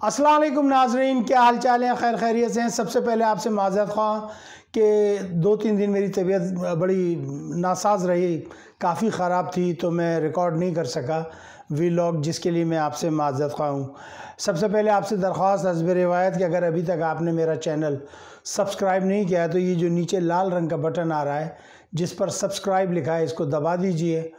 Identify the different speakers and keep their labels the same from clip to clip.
Speaker 1: अस्सलाम वालेकुम नाज़रीन, क्या हाल चाल है? खैर खैरियत से हैं। सबसे पहले आपसे माज़रत ख़्वाह कि 2-3 दिन मेरी तबीयत बड़ी नासाज रही, काफ़ी ख़राब थी, तो मैं रिकॉर्ड नहीं कर सका वीलॉग, जिसके लिए मैं आपसे माज़रत ख़्वाह हूँ। सबसे पहले आपसे दरख्वास्त हस्ब रिवायत कि अगर अभी तक आपने मेरा चैनल सब्सक्राइब नहीं किया है तो ये जो नीचे लाल रंग का बटन आ रहा है जिस पर सब्सक्राइब लिखा है, इसको दबा दीजिए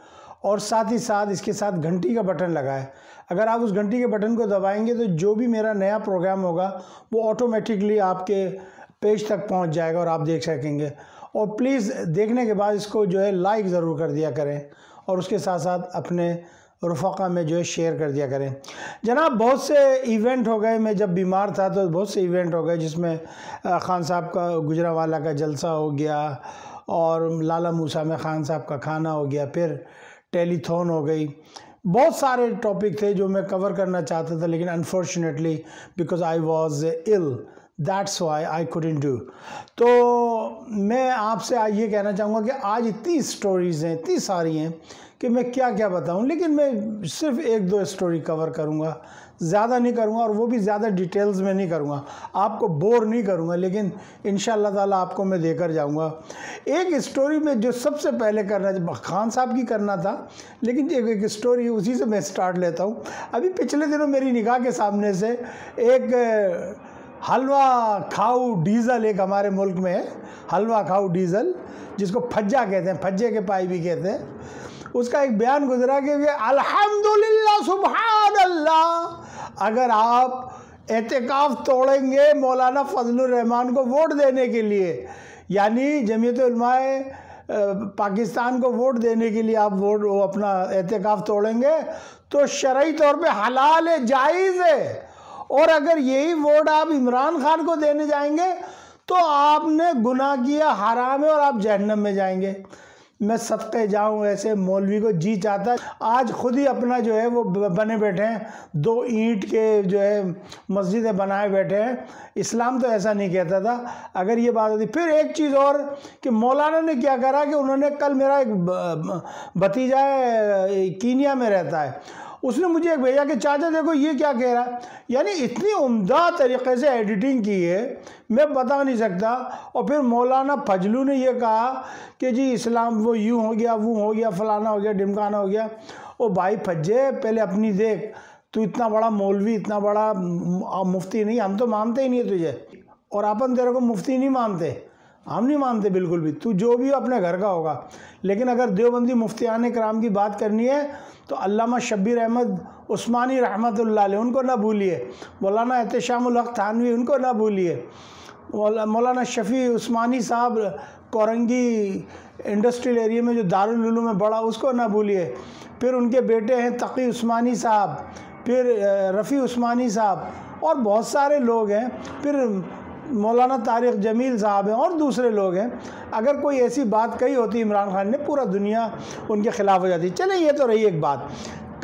Speaker 1: और साथ ही साथ इसके साथ घंटी का बटन लगा है। अगर आप उस घंटी के बटन को दबाएंगे तो जो भी मेरा नया प्रोग्राम होगा वो ऑटोमेटिकली आपके पेज तक पहुंच जाएगा और आप देख सकेंगे। और प्लीज़ देखने के बाद इसको जो है लाइक ज़रूर कर दिया करें और उसके साथ साथ अपने रफ़ाक़ा में जो है शेयर कर दिया करें। जनाब, बहुत से इवेंट हो गए। मैं जब बीमार था तो बहुत से इवेंट हो गए, जिसमें खान साहब का गुजरावाला का जलसा हो गया और लाला मूसा में खान साहब का खाना हो गया, फिर टेलीथॉन हो गई। बहुत सारे टॉपिक थे जो मैं कवर करना चाहता था, लेकिन unfortunately because I was ill, that's why I couldn't do. तो मैं आपसे आज ये कहना चाहूँगा कि आज इतनी स्टोरीज़ हैं, इतनी सारी हैं कि मैं क्या क्या बताऊँ, लेकिन मैं सिर्फ 1-2 स्टोरी कवर करूँगा, ज़्यादा नहीं करूँगा और वो भी ज़्यादा डिटेल्स में नहीं करूँगा, आपको बोर नहीं करूँगा, लेकिन इंशाअल्लाह ताला आपको मैं देकर जाऊँगा। एक स्टोरी में जो सबसे पहले करना खान साहब की करना था, लेकिन एक स्टोरी उसी से मैं स्टार्ट लेता हूँ। अभी पिछले दिनों मेरी निगाह के सामने से एक हलवा खाऊ डीज़ल एक हमारे मुल्क में है, हलवा खाऊ डीज़ल, जिसको फज्जा कहते हैं, फज्जे के पाई भी कहते हैं। उसका एक बयान गुजरा कि अल्हम्दुलिल्लाह सुभान अल्लाह, अगर आप एतिकाफ़ तोड़ेंगे मौलाना फजलुर रहमान को वोट देने के लिए, यानी जमीयत उलमाए पाकिस्तान को वोट देने के लिए आप वो अपना एतिकाफ़ तोड़ेंगे तो शरई तौर पे हलाल है, जायज़ है। और अगर यही वोट आप इमरान खान को देने जाएंगे तो आपने गुनाह किया, हराम है और आप जहन्नम में जाएंगे। मैं सदक़े जाऊँ ऐसे मौलवी को, जी चाहता है आज खुद ही अपना जो है वो बने बैठे हैं, 2 ईंट के जो है मस्जिदें बनाए बैठे हैं। इस्लाम तो ऐसा नहीं कहता था। अगर ये बात होती, फिर एक चीज़ और कि मौलाना ने क्या करा कि उन्होंने कल, मेरा एक भतीजा है कीनिया में रहता है, उसने मुझे एक भेजा कि चाचा देखो ये क्या कह रहा है, यानी इतनी उम्दा तरीक़े से एडिटिंग की है मैं बता नहीं सकता। और फिर मौलाना फजलू ने यह कहा कि जी इस्लाम वो यूँ हो गया, वो हो गया, फलाना हो गया, ढिमकाना हो गया। ओ भाई फज्जे, पहले अपनी देख, तू इतना बड़ा मौलवी, इतना बड़ा मुफ्ती नहीं, हम तो मानते ही नहीं है तुझे, और अपन तेरे को मुफ्ती नहीं मानते, हम नहीं मानते बिल्कुल भी, तू जो भी अपने घर का होगा। लेकिन अगर देवबंदी मुफ्तियान कराम की बात करनी है तो अल्लामा शब्बीर अहमद उस्मानी रहमतुल्लाह अलैह उनको ना भूलिए, मौलाना एहतशामुल हक थानवी उनको ना भूलिए, मौलाना शफ़ी उस्मानी साहब कोरंगी इंडस्ट्रियल एरिया में जो दारुल उलूम में बड़ा, उसको ना भूलिए। फिर उनके बेटे हैं तकी उस्मानी साहब, फिर रफ़ी उस्मानी साहब और बहुत सारे लोग हैं, फिर मौलाना तारिक जमील साहब हैं और दूसरे लोग हैं। अगर कोई ऐसी बात कही होती इमरान खान ने, पूरा दुनिया उनके ख़िलाफ़ हो जाती। चलें, ये तो रही एक बात।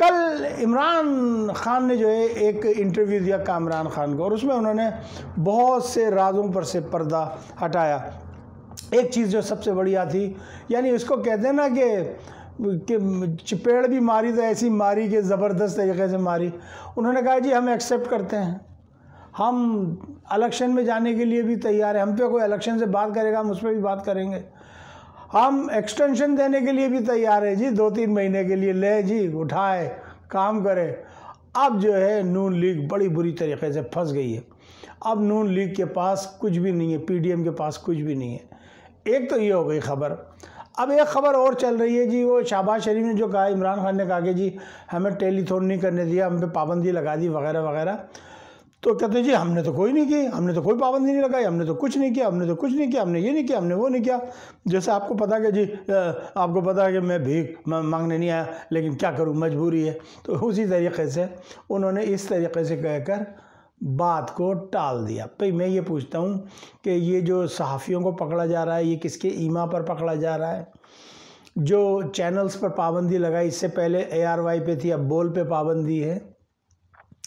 Speaker 1: कल इमरान खान ने जो है एक इंटरव्यू दिया कामरान खान को, और उसमें उन्होंने बहुत से राजों पर से पर्दा हटाया। एक चीज़ जो सबसे बढ़िया थी, यानी इसको कहते हैं ना कि चपेड़ भी मारी तो ऐसी मारी कि ज़बरदस्त तरीके से मारी। उन्होंने कहा जी हम एक्सेप्ट करते हैं, हम इलेक्शन में जाने के लिए भी तैयार हैं, हम पे कोई इलेक्शन से बात करेगा हम उस पर भी बात करेंगे, हम एक्सटेंशन देने के लिए भी तैयार है जी, 2-3 महीने के लिए ले जी, उठाए काम करे। अब जो है नून लीग बड़ी बुरी तरीके से फंस गई है। अब नून लीग के पास कुछ भी नहीं है, पीडीएम के पास कुछ भी नहीं है। एक तो ये हो गई खबर। अब एक खबर और चल रही है जी, वो शहबाज शरीफ ने जो कहा, इमरान खान ने कहा कि जी हमें टेलीथॉन नहीं करने दिया, हम पे पाबंदी लगा दी वगैरह वगैरह। तो कहते जी हमने तो कोई नहीं की, हमने तो कोई पाबंदी नहीं लगाई, हमने तो कुछ नहीं किया, हमने तो कुछ नहीं किया, हमने ये नहीं किया, हमने वो नहीं किया। जैसे आपको पता कि जी आपको पता है कि मैं भीख मांगने नहीं आया, लेकिन क्या करूं, मजबूरी है। तो उसी तरीके से उन्होंने इस तरीके से कहकर बात को टाल दिया। भाई मैं ये पूछता हूँ कि ये जो सहाफ़ियों को पकड़ा जा रहा है, ये किसके ईमा पर पकड़ा जा रहा है? जो चैनल्स पर पाबंदी लगाई, इससे पहले ARY पे थी, अब बोल पे पाबंदी है।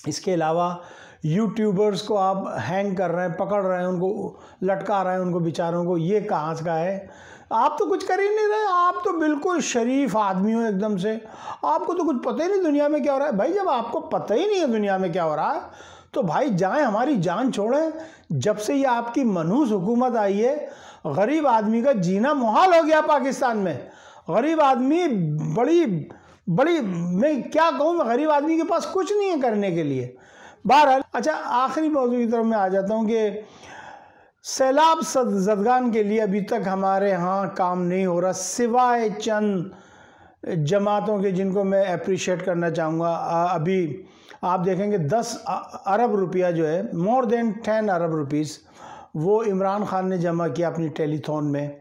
Speaker 1: इसके अलावा यूट्यूबर्स को आप हैंग कर रहे हैं, पकड़ रहे हैं, उनको लटका रहे हैं, उनको बेचारों को, ये कहाँ का है? आप तो कुछ कर ही नहीं रहे, आप तो बिल्कुल शरीफ आदमी हो एकदम से, आपको तो कुछ पता ही नहीं दुनिया में क्या हो रहा है। भाई जब आपको पता ही नहीं है दुनिया में क्या हो रहा है तो भाई जाएं, हमारी जान छोड़ें। जब से ये आपकी मनहूस हुकूमत आई है, गरीब आदमी का जीना मुहाल हो गया पाकिस्तान में। गरीब आदमी बड़ी बड़ी, मैं क्या कहूँ, मैं गरीब आदमी के पास कुछ नहीं है करने के लिए। बहरहाल, अच्छा, आखिरी मौजू की तरफ मैं आ जाता हूँ कि सैलाब ज़दगान के लिए अभी तक हमारे यहाँ काम नहीं हो रहा, सिवाय चंद जमातों के जिनको मैं अप्रिशिएट करना चाहूँगा। अभी आप देखेंगे 10 अरब रुपया जो है, मोर देन 10 अरब रुपीज़, वो इमरान खान ने जमा किया अपनी टेलीथॉन में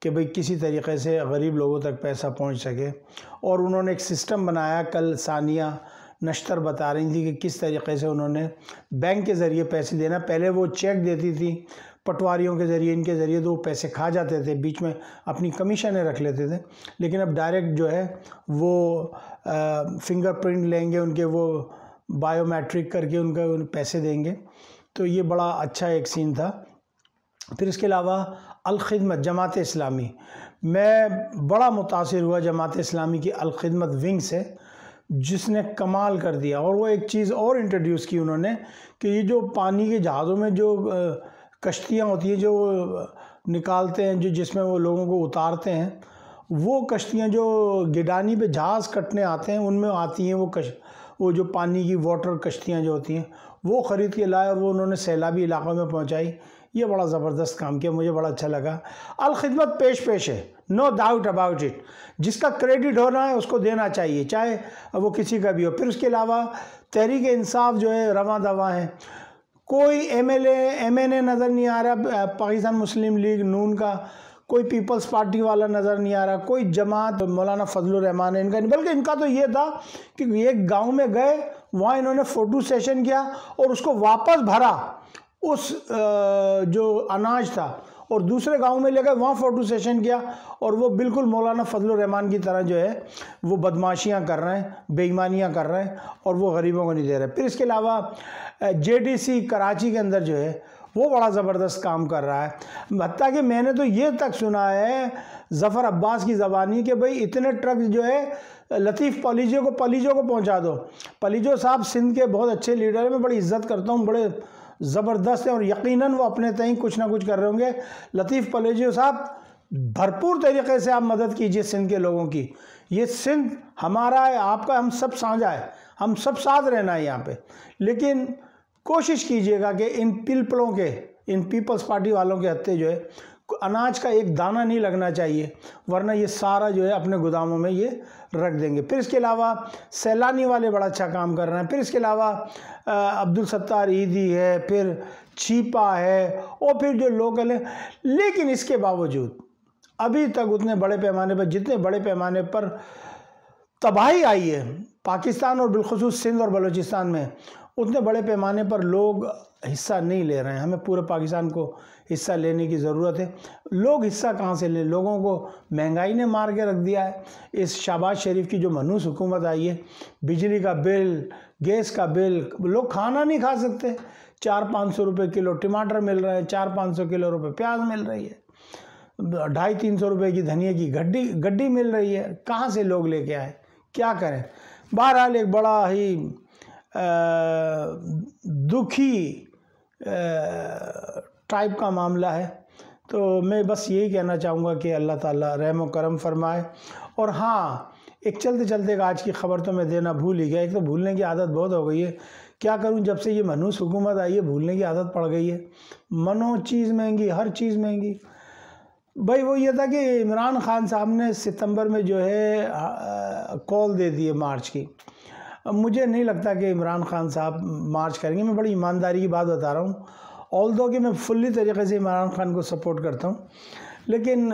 Speaker 1: कि भाई किसी तरीके से गरीब लोगों तक पैसा पहुंच सके। और उन्होंने एक सिस्टम बनाया, कल सानिया नश्तर बता रही थी कि किस तरीके से उन्होंने बैंक के ज़रिए पैसे देना। पहले वो चेक देती थी पटवारियों के ज़रिए, इनके ज़रिए, तो वो पैसे खा जाते थे, बीच में अपनी कमीशनें रख लेते थे। लेकिन अब डायरेक्ट जो है वो फिंगरप्रिंट लेंगे उनके, वो बायोमेट्रिक करके उनका पैसे देंगे। तो ये बड़ा अच्छा एक सीन था। फिर इसके अलावा अल-खिदमत जमात इस्लामी, मैं बड़ा मुतासिर हुआ जमात इस्लामी की अल-खिदमत विंग से, जिसने कमाल कर दिया। और वो एक चीज़ और इंट्रोड्यूस की उन्होंने कि ये जो पानी के जहाज़ों में जो कश्तियाँ होती हैं, जो निकालते हैं, जो जिसमें वो लोगों को उतारते हैं, वो कश्तियाँ जो गिडानी पे जहाज़ कटने आते हैं उनमें आती हैं वो जो पानी की वाटर कश्तियाँ जो होती हैं, वो ख़रीद के लाए और वो उन्होंने सैलाबी इलाक़ों में पहुँचाई। ये बड़ा ज़बरदस्त काम किया, मुझे बड़ा अच्छा लगा। अल-खिदमत पेश है, नो डाउट अबाउट इट। जिसका क्रेडिट होना है उसको देना चाहिए, चाहे वो किसी का भी हो। फिर उसके अलावा तहरीक इंसाफ जो है रवां दवा है, कोई MNA नज़र नहीं आ रहा, पाकिस्तान मुस्लिम लीग नून का कोई पीपल्स पार्टी वाला नज़र नहीं आ रहा, कोई जमात मौलाना फजलुर रहमान है इनका नहीं, बल्कि इनका तो ये था कि एक गांव में गए, वहाँ इन्होंने फ़ोटो सेशन किया और उसको वापस भरा, उस जो अनाज था, और दूसरे गांव में ले गए, वहाँ फ़ोटो सेशन किया, और वो बिल्कुल मौलाना फजलुर रहमान की तरह जो है वो बदमाशियाँ कर रहे हैं, बेईमानियाँ कर रहे हैं, और वो गरीबों को नहीं दे रहे। फिर इसके अलावा JDC कराची के अंदर जो है वो बड़ा ज़बरदस्त काम कर रहा है। हत्ता कि मैंने तो ये तक सुना है ज़फ़र अब्बास की ज़बानी कि भाई इतने ट्रक जो है लतीफ़ पलीजो को पहुंचा दो। पलीजो साहब सिंध के बहुत अच्छे लीडर हैं, मैं बड़ी इज़्ज़त करता हूँ, बड़े ज़बरदस्त हैं, और यकीनन वो अपने तय कुछ ना कुछ कर रहे होंगे। लतीफ़ पलीजो साहब, भरपूर तरीक़े से आप मदद कीजिए सिंध के लोगों की। ये सिंध हमारा है, आपका, हम सब साझा है, हम सब साथ रहना है यहाँ पे। लेकिन कोशिश कीजिएगा कि इन पीपल्स पार्टी वालों के हत्थे जो है अनाज का एक दाना नहीं लगना चाहिए, वरना ये सारा जो है अपने गोदामों में ये रख देंगे। फिर इसके अलावा सैलानी वाले बड़ा अच्छा काम कर रहे हैं। फिर इसके अलावा अब्दुल सत्तार ईदी है, फिर छीपा है, और फिर जो लोकल है। लेकिन इसके बावजूद अभी तक उतने बड़े पैमाने पर, जितने बड़े पैमाने पर तबाही आई है पाकिस्तान और बिलखुसूस सिंध और बलूचिस्तान में, उतने बड़े पैमाने पर लोग हिस्सा नहीं ले रहे हैं। हमें पूरे पाकिस्तान को हिस्सा लेने की ज़रूरत है। लोग हिस्सा कहाँ से लें? लोगों को महंगाई ने मार के रख दिया है। इस शहबाज शरीफ की जो मनहूस हुकूमत आई है, बिजली का बिल, गैस का बिल, लोग खाना नहीं खा सकते। 400-500 रुपये किलो टमाटर मिल रहे हैं, 400-500 किलो रुपये प्याज मिल रही है, 250-300 रुपये की धनिया की गड्डी मिल रही है। कहाँ से लोग लेके आए? क्या करें? बहरहाल एक बड़ा ही दुखी टाइप का मामला है। तो मैं बस यही कहना चाहूँगा कि अल्लाह ताला रहम व करम फरमाए। और हाँ, एक चलते चलते आज की ख़बर तो मैं देना भूल ही गया। एक तो भूलने की आदत बहुत हो गई है, क्या करूँ, जब से ये मनहूस हुकूमत आई है भूलने की आदत पड़ गई है। मनो चीज़ महंगी, हर चीज़ महंगी। भाई वो ये था कि इमरान खान साहब ने सितंबर में जो है कॉल दे दी है मार्च की। अब मुझे नहीं लगता कि इमरान खान साहब मार्च करेंगे। मैं बड़ी ईमानदारी की बात बता रहा हूँ, ऑल्दो कि मैं फुल्ली तरीके से इमरान खान को सपोर्ट करता हूँ, लेकिन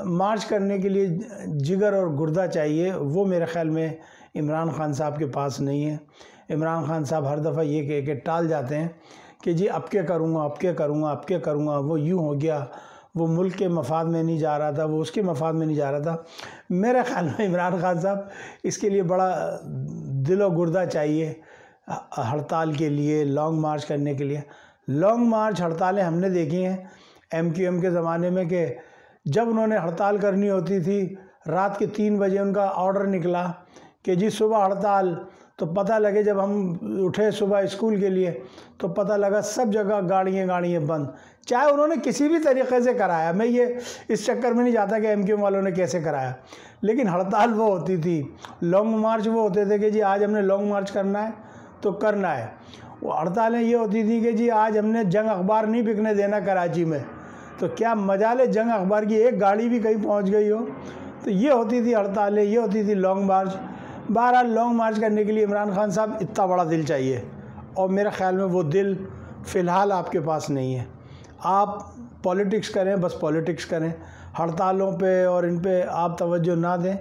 Speaker 1: मार्च करने के लिए जिगर और गुर्दा चाहिए। वो मेरे ख़्याल में इमरान खान साहब के पास नहीं है। इमरान खान साहब हर दफ़ा ये कह के टाल जाते हैं कि जी अब क्या करूँगा, अब क्या करूँगा, अब क्या करूँगा। वो यूँ हो गया, वो मुल्क के मफाद में नहीं जा रहा था, वो उसके मफाद में नहीं जा रहा था। मेरे ख़्याल में इमरान खान साहब इसके लिए बड़ा दिलो गुर्दा चाहिए हड़ताल के लिए, लॉन्ग मार्च करने के लिए। लॉन्ग मार्च हड़तालें हमने देखी हैं MQM के ज़माने में कि जब उन्होंने हड़ताल करनी होती थी, रात के 3 बजे उनका ऑर्डर निकला कि जी सुबह हड़ताल, तो पता लगे जब हम उठे सुबह स्कूल के लिए तो पता लगा सब जगह गाड़ियाँ बंद। चाहे उन्होंने किसी भी तरीक़े से कराया, मैं ये इस चक्कर में नहीं जाता कि एमक्यू वालों ने कैसे कराया, लेकिन हड़ताल वो होती थी, लॉन्ग मार्च वो होते थे कि जी आज हमने लॉन्ग मार्च करना है तो करना है। वो हड़तालें ये होती थी कि जी आज हमने जंग अखबार नहीं बिकने देना कराची में, तो क्या मजाल जंग अखबार की एक गाड़ी भी कहीं पहुंच गई हो। तो ये होती थी हड़तालें, ये होती थी लॉन्ग मार्च। बहरहाल लॉन्ग मार्च करने के लिए इमरान खान साहब इतना बड़ा दिल चाहिए, और मेरे ख़्याल में वो दिल फ़िलहाल आपके पास नहीं है। आप पॉलिटिक्स करें, बस पॉलिटिक्स करें, हड़तालों पे और इन पे आप तवज्जो ना दें।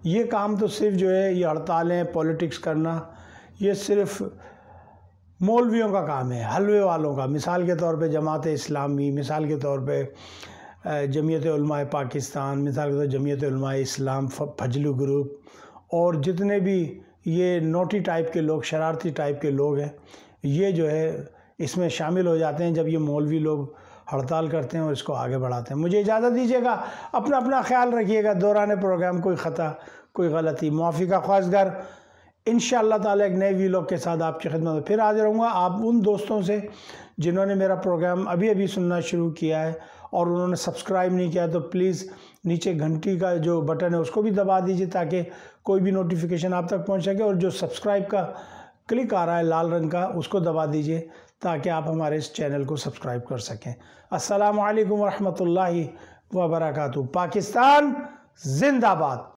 Speaker 1: ये काम तो सिर्फ जो है ये हड़तालें, पॉलिटिक्स करना, ये सिर्फ मौलवियों का काम है, हलवे वालों का। मिसाल के तौर पे जमात इस्लामी, मिसाल के तौर पे जमीयत उलमा पाकिस्तान, मिसाल के तौर पर जमीयत उलमा इस्लाम, फजलू ग्रुप, और जितने भी ये नोटी टाइप के लोग, शरारती टाइप के लोग हैं, ये जो है इसमें शामिल हो जाते हैं जब ये मौलवी लोग हड़ताल करते हैं और इसको आगे बढ़ाते हैं। मुझे इजाज़त दीजिएगा, अपना अपना ख्याल रखिएगा। दौरान प्रोग्राम कोई ख़ता, कोई गलती, मुआफ़ी का ख्वाहिशगर। इंशाअल्लाह ताला एक नए वीलॉग के साथ आपकी खिदमत में फिर हाजिर रहूँगा। आप उन दोस्तों से जिन्होंने मेरा प्रोग्राम अभी अभी सुनना शुरू किया है और उन्होंने सब्सक्राइब नहीं किया, तो प्लीज़ नीचे घंटी का जो बटन है उसको भी दबा दीजिए ताकि कोई भी नोटिफिकेशन आप तक पहुंच सके, और जो सब्सक्राइब का क्लिक आ रहा है लाल रंग का उसको दबा दीजिए ताकि आप हमारे इस चैनल को सब्सक्राइब कर सकें। अस्सलामु अलैकुम वरहमतुल्लाहि वबरकातुहू। पाकिस्तान जिंदाबाद।